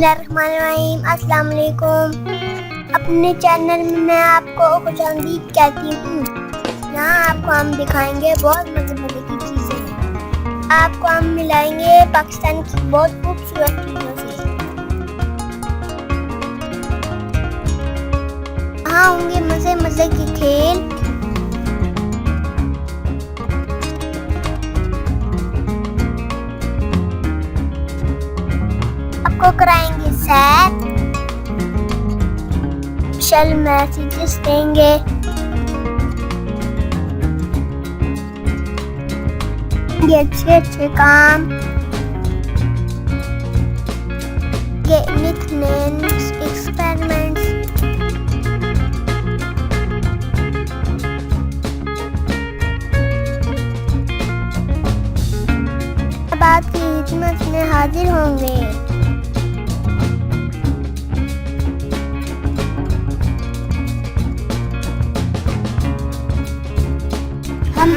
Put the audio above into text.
बिस्मिल्लाहिर्रहमानिर्रहीम, अस्सलाम वालेकुम। अपने चैनल में मैं आपको खुशामदीद कहती हूँ। यहाँ आपको हम दिखाएंगे बहुत मज़े की चीज़ें। आपको हम मिलाएंगे पाकिस्तान की बहुत खूबसूरत चीज़ों से। यहाँ होंगे मज़े के खेल। आपको कराएंगे सैर, स्पेशल मैसेजेस देंगे, ये अच्छे काम, ये निकनेम्स, एक्सपेरिमेंट्स, अब आपकी खिदमत में हाजिर होंगे। हम